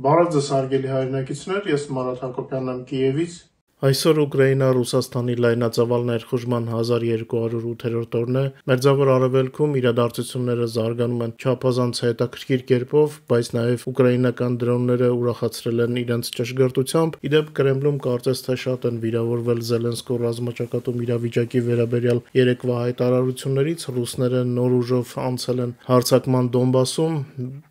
Բարև ձեզ հարգելի հայրենակիցներ, ես Մանոթ Հակոբյանն եմ Կիևից։ Այսօր Ուկրաինա-Ռուսաստանի լայնածավալ ներխուժման 1208-րդ օրն է։ Մերձավոր Արևելքում իրադարձությունները զարգանում են չափազանց հետաքրքիր կերպով, բայց նաև ուկրաինական դրոնները ուրախացրել են իրենց ճշգրտությամբ։ Ի դեպ, Կրեմլում կարծես թե շատ են վիրավորվել Զելենսկու ռազմաճակատում իրավիճակի վերաբերյալ երեկվա հայտարարություններից։ Ռուսները նոր ուժով անցել են հարձակման Դոնբասում,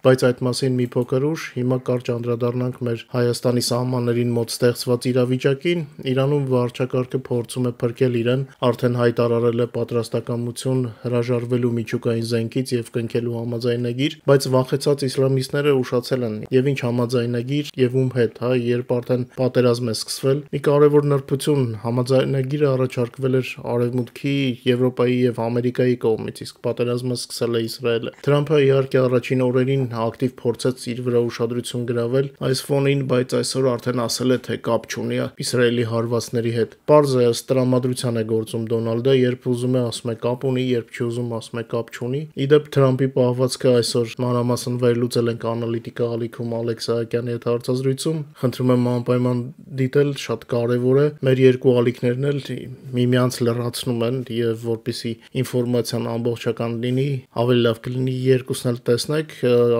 բայց այդ մասին մի փոքր ուշ։ Հիմա կարճ անդրադառնանք մեր Հայաստանի սահմաններին մոտ ստեղծված իրավիճակին։ Իրանում վարչակարգը փորձում է փրկել իրեն, արդեն հայտարարել է պատրաստակամություն հրաժարվելու միջուկային զենքից եւ կնքելու համաձայնագիր, բայց վախեցած իսլամիստները ուշացել են եւ ինչ համաձայնագիր եւ ում հետ, երբ արդեն պատերազմ է սկսվել։ Մի կարևոր նրբություն, համաձայնագիրը առաջարկվել էր Արևմուտքի, Եվրոպայի եւ Ամերիկայի կողմից, իսկ պատերազմը սկսել է Իսրայելը։ Թրամփը իհարկե առաջին օրերին ակտիվ փորձեց իր վրա ուշադրություն գրավել այս ֆոնին, բայց այսօր արդեն ասել է, թե կապ չունի Իսրայելի հարվածների հետ։ Պարզ է, ըստ տրամադրության է գործում Դոնալդը, երբ ուզում է ասում է կապ ունի, երբ չի ուզում ասում է կապ չունի։ Ի դեպ, Թրամփի պահվածքը այսօր մանրամասն վերլուծել ենք Անալիտիկա ալիքում Ալեքս Սահակյանի հետ հարցազրույցում։ Խնդրում եմ անպայման դիտել, շատ կարևոր է։ Մեր երկու ալիքներն էլ միմյանց լրացնում են եւ որպեսզի ինֆորմացիան ամբողջական լինի, ավելի լավ կլինի երկուսն էլ տեսնեք,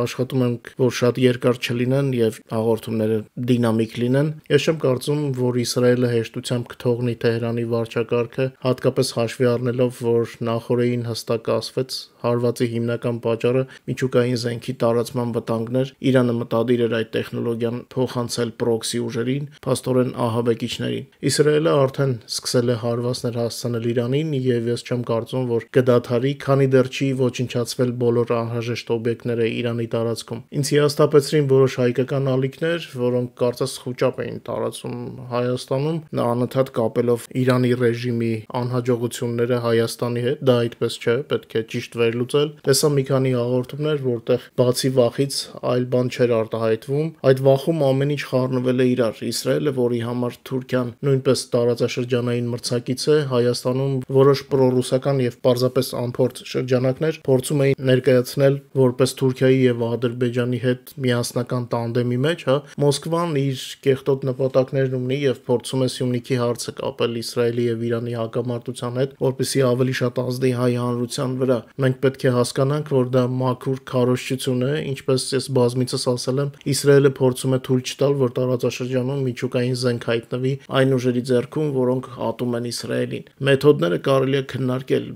աշխատում ենք, որ շատ երկար չլինեն եւ հաղորդումները դինամիկ լինեն։ Ես չեմ կարծում, որ Իսրայելը հեշտությամբ կթողնի Թեհրանի վարչակարգը, հատկապես հաշվի առնելով, որ նախորդին հստակ ասվեց հարվածի հիմնական պատճառը միջուկային զենքի տարածման վտանգն էր։ Իրանը մտադիր էր այդ տեխնոլոգիան փոխանցել պրոքսի ուժերին, փաստորեն ահաբեկիչներին։ Իսրայելը արդեն սկսել է հարվածներ հասցնել Իրանին եւ ես չեմ կարծում, որ կդադարի, քանի դեռ չի ոչնչացվել բոլոր անհրաժեշտ օբյեկտները Իրանի տարածքում։ Ինձ հիասթափեցրին որոշ հայկական ալիքներ, որոնք կարծես խուճապ էին տարածում Հայաստանում, անընդհատ կապելով Իրանի ռեժիմի անհաջողությունները Հայաստանի հետ, դա այդպես չէ, պետք է ճիշտ վերլուծել։ Տեսա մի քանի հաղորդումներ, որտեղ բացի վախից այլ բան չէր արտահայտվում։ Այդ վախում ամեն ինչ խառնվել է իրար։ Իսրայելը, որի համար Թուրքիան նույնպես տարածաշրջանային մրցակից է, Հայաստանում որոշ պրոռուսական եւ պարզապես անփորձ շրջանակներ փորձում էին ներկայացնել որպես Թուրքիայի եւ Ադրբեջանի հետ միասնական տանդեմի մեջ, Մոսկվան իր կեղտոտ նպատակներն ունի եւ փորձում է Սյունիքի հարցը կապել Իսրայելի եւ Իրանի հակամարտության հետ, որպեսզի ավելի շատ ազդի հայ հանրության վրա։ Մենք պետք է հասկանանք, որ դա մաքուր քարոզչություն է, ինչպես ես բազմիցս ասել եմ, Իսրայելը փորձում է թույլ չտալ, որ տարածաշրջանում միջուկային զենք հայտնվի այն ուժերի ձեռքում, որոնք ատում են Իսրայելին։ Մեթոդները կարելի է քննարկել,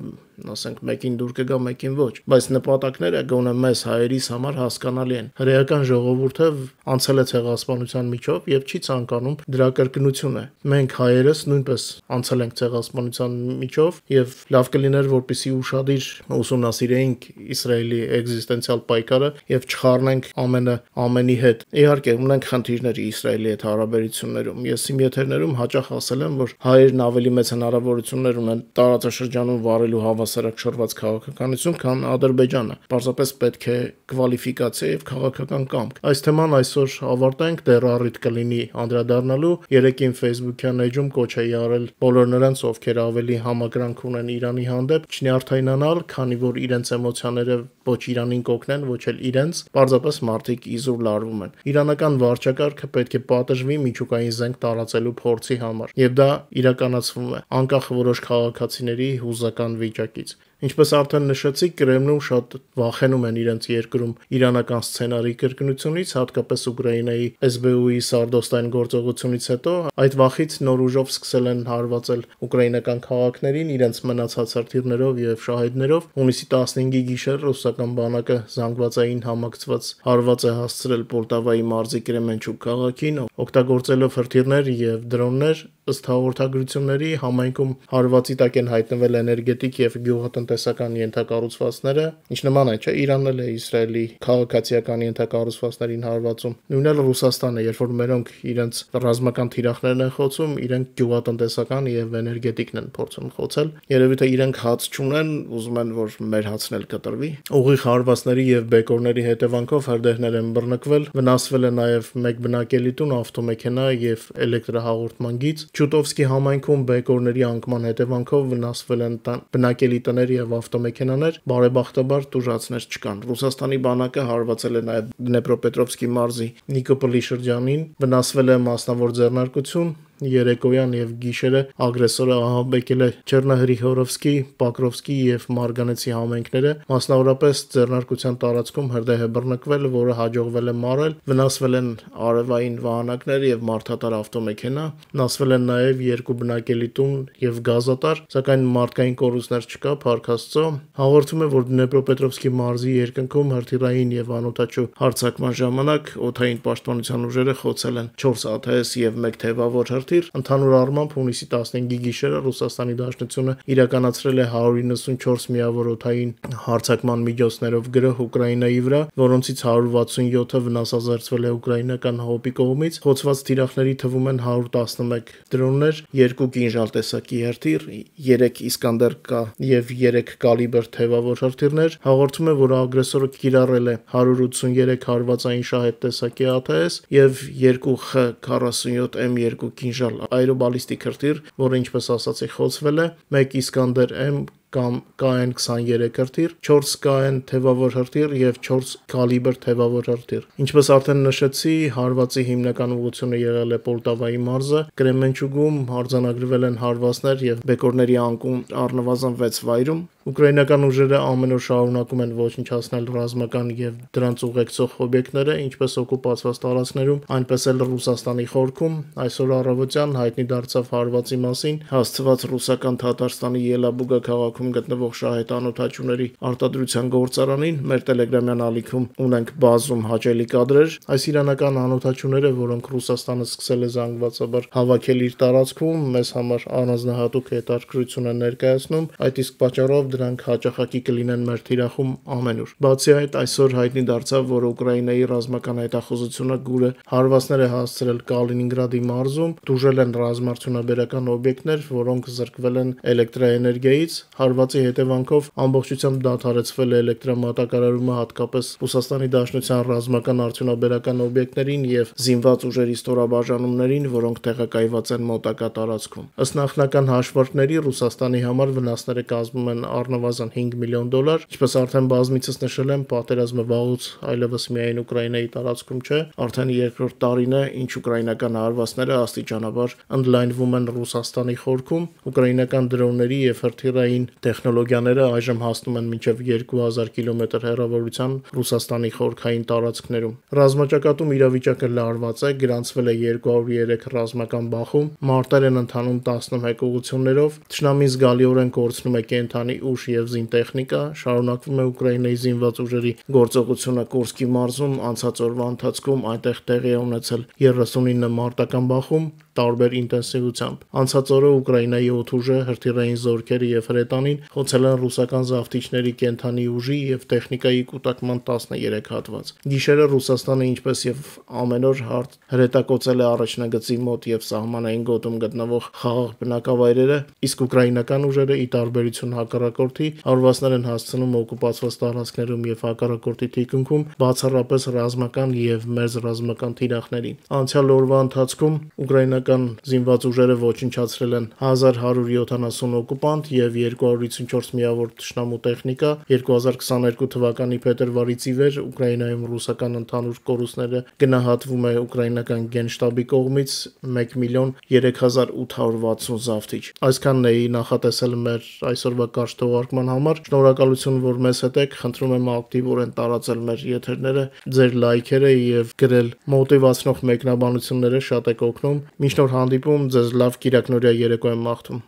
ասենք մեկին դուր կգա, մեկին ոչ, բայց նպատակները գոնե մեզ հայերիս համար հասկանալի են։ Հրեական ժողովուրդը անցել է ցեղասպանության միջով եւ չի ցանկանում դրա կրկնությունը։ Մենք հայերս նույնպես անցել ենք ցեղասպանության միջով եւ լավ կլիներ, որպեսզի ուշադիր ուսումնասիրեինք Իսրայելի էգզիստենցիալ պայքարը եւ չխառնենք ամենի հետ։ Իհարկե, ունենք խնդիրներ Իսրայելի հետ հարաբերություններում։ Ես իմ եթերներում հաճախ ասել եմ, որ հայերն ավելի մեծ հնարավորություններ ունեն տարածաշրջանում վարելու հավասարակշռված քաղաքականություն, քան Ադրբեջանը։ Պարզապես պետք է կվալիֆիկացիա եւ քաղաքական կամք։ Այս թեման այսօր ավարտենք, դեռ առիթ կլինի անդրադառնալու։ Երեկին Facebook-յան էջում կոչ էի արել բոլոր նրանց, ովքեր ավելի համակրանք ունեն Իրանի հանդեպ, չնյարդայնանալ, քանի որ իրենց էմոցիաները ոչ Իրանին կօգնեն, ոչ էլ իրենց, պարզապես մարդիկ իզուր լարվում են։ Իրանական վարչակարգը պետք է պատժվի միջուկային զենք տարածելու փորձի համար, եւ դա իրականացվում է, անկախ որոշ քաղաքացիների հուզական վիճակից։ Ինչպես արդեն նշեցի, Կրեմլում շատ վախենում են իրենց երկրում իրանական սցենարի կրկնությունից, հատկապես Ուկրաինայի SBU-ի Սարդոստայն գործողությունից հետո այդ վախից նոր ուժով սկսել են հարվածել ուկրաինական քաղաքներին իրենց մնացած հրթիռներով եւ շահեդներով։ Հունիսի 15-ի գիշեր ռուսական բանակը զանգվածային համակցված հարված է հասցրել Պոլտավայի մարզի Կրեմենչուկ քաղաքին, օգտագործելով հրթիռներ եւ դրոններ։ Ըստ հաղորդագրությունների համայնքում հարվածի տակ են հայտնվել էներգետիկ եւ գյուղատնտեսական ենթակառուցվածքները, ինչ նման է, չէ՞, Իրանն էլ է Իսրայելի քաղաքացիական ենթակառուցվածքներին հարվածում։ Նույնն էլ Ռուսաստանը, երբ որ մերոնք իրենց ռազմական թիրախներն են խոցում, իրենք գյուղատնտեսական եւ էներգետիկն են փորձում խոցել։ Երևի թե իրենք հաց չունեն, ուզում են, որ մեր հացն էլ կտրվի։ Ուղիղ հարվածների եւ բեկորների հետևանքով հրդեհներ են բռնկվել, վնասվել է նաեւ մեկ բնակելի տուն, ավտոմեքենա եւ էլեկտրահաղորդման գիծ։ Չուտովսկի համայնքում բեկորների անկման հետևանքով վնասվել են բնակելի տներ եւ ավտոմեքենաներ, բարեբախտաբար տուժածներ չկան։ Ռուսաստանի բանակը հարվածել է նաեւ Դնեպրոպետրովսկի մարզի Նիկոպոլի շրջանին, վնասվել է մասնավոր ձեռնարկություն, երեկոյան եւ գիշերը ագրեսորը ահաբեկել է Չեռնահրիհորովսկի, Պակրովսկի եւ Մարգանեցի համայնքները, մասնավորապես ձեռնարկության տարածքում հրդեհ է բռնկվել, որը հաջողվել է մարել, վնասվել են արևային վահանակներ եւ մարդատար ավտոմեքենա, վնասվել են նաեւ 2 բնակելի տուն եւ գազատար, սակայն մարդկային կորուստներ չկա, փառք Աստծո։ Հաղորդում է, որ Դնեպրոպետրովսկի մարզի երկնքում հրթիռային եւ անօդաչու հարձակման ժամանակ օդային պաշտպանության ուժերը խոցել են 4 ԱԹՍ եւ 1 թևավոր Ընդհանուր առմամբ հունիսի 15-ի գիշերը Ռուսաստանի Դաշնությունը իրականացրել է 194 միավոր օդային հարձակման միջոցներով գրոհ Ուկրաինայի վրա, որոնցից 167-ը վնասազերծվել է ուկրաինական ՀՕՊ-ի կողմից։ Խոցված թիրախների թվում են 111 դրոններ, 2 կինժալ տեսակի հրթիռ, 3 Իսկանդեր K եւ 3 կալիբր թևավոր հրթիռներ։ Հաղորդում է, որ ագրեսորը կիրառել է 183 հարվածային շահեդ տեսակի ԱԹՍ եւ 2 X-47M2 կինժալ այրոբալիստիկ հրթիռ, որը ինչպես ասացի խոցվել է, 1 Իսկանդեր M կամ KN-23 հրթիռ, 4 KN թևավոր հրթիռ եւ 4 կալիբր թևավոր հրթիռ։ Ինչպես արդեն նշեցի, հարվածի հիմնական ուղղությունը եղել է Պոլտավայի մարզը, Կրեմենչուգում արձանագրվել են հարվածներ եւ բեկորների անկում առնվազն 6 վայրում։ Ուկրաինական ուժերը ամեն օր շարունակում են ոչնչացնել ռազմական եւ դրանց ուղեկցող օբյեկտները, ինչպես օկուպացված տարածքներում, այնպես էլ Ռուսաստանի խորքում։ Այսօր առավոտյան հայտնի դարձավ հարվածի մասին հասցված ռուսական Թաթարստանի Ելաբուգա քաղաքում գտնվող շահեդ անօդաչուների արտադրության գործարանին։ Մեր տելեգրամյան ալիքում ունենք բազում հաճելի կադրեր։ Այս իրանական անօդաչուները, որոնք Ռուսաստանը սկսել է զանգվածաբար հավաքել իր տարածքում, մեզ համար առանձնահատուկ հետաքրքրություն են ներկայացնում, այդ իսկ պատճառով դրանք հաճախակի կլինեն մեր թիրախում ամենուր։ Բացի այդ, այսօր հայտնի դարձավ, որ Ուկրաինայի ռազմական հետախուզությունը գուրը հարվածներ է հասցրել Կալինինգրադի մարզում, տուժել են ռազմարտունաբերական օբյեկտներ, որոնք զրկվել են էլեկտրաէներգիայից։ Հարվածի հետևանքով ամբողջությամբ դադարեցվել է էլեկտրամատակարարումը, հատկապես Ռուսաստանի Դաշնության ռազմական արդյունաբերական օբյեկտներին եւ զինված ուժերի ստորաբաժանումներին, որոնք տեղակայված են մոտակա տարածքում։ Ըստ նախնական հաշվարկների Ռուսաստանի համար վնասները կազմում են առնվազն $5 միլիոն, ինչպես արդեն բազմիցս նշել եմ, պատերազմը վաղուց այլևս միայն Ուկրաինայի տարածքում չէ, արդեն երկրորդ տարին է, ինչ ուկրաինական հարվածները աստիճանաբար ընդլայնվում են Ռուսաստանի խորքում։ Ուկրաինական դրոնների եւ հրթիռային տեխնոլոգիաները այժմ հասնում են մինչև 2000 կիլոմետր հեռավորության Ռուսաստանի խորքային տարածքներում։ Ռազմաճակատում իրավիճակը լարված է, գրանցվել է 203 ռազմական բախում, մարտեր են ընթանում 11 ուղղություններով, թշնամին զգալիորեն կորցնում է կենթանի ուժ եւ զինտեխնիկա, շարունակվում է Ուկրաինայի զինված ուժերի գործողությունը Կուրսկի մարզում, անցած օրվա ընթացքում այնտեղ տեղի է ունեցել 39 մարտական բախում տարբեր ինտենսիվությամբ։ Անցած օրը Ուկրաինայի օդուժը, հրթիռային զորքերը եւ հրետանին խոցել են ռուսական զավթիչների կենթանի ուժի եւ տեխնիկայի կուտակման 13 հատված։ Գիշերը Ռուսաստանը ինչպես եւ ամեն օր հրետակոծել է առաջնագծի մոտ եւ սահմանային գոտում գտնվող խաղաղ բնակավայրերը, իսկ ուկրաինական ուժերը ի տարբերություն հակառակորդի հարվածներ են հասցնում օկուպացված տարածքներում եւ հակառակորդի թիկունքում բացառապես ռազմական եւ մեծ ռազմական թիրախներին։ Անցյալ օրվա ընթացքում ուկրաինական զինված ուժերը ոչնչացրել են 1170 օկուպանտ եւ 254 միավոր թշնամու տեխնիկա։ 2022 թվականի փետրվարից ի վեր Ուկրաինայում ռուսական ընդհանուր կորուստները գնահատվում է ուկրաինական գենշտաբի կողմից 1,003,860 զավթիչ։ Այսքանն էի նախատեսել մեր այսօրվա կարճ թողարկման համար։ Շնորհակալություն, որ մեզ հետ եք։ Խնդրում եմ ակտիվորեն տարածել մեր եթերները, ձեր լայքերը եւ գրել մոտիվացնող մեկնաբանությունները շատ եք օգնում։ Մինչ նոր հանդիպում, ձեզ լավ կիրակնօրյա երեկո եմ մաղթում։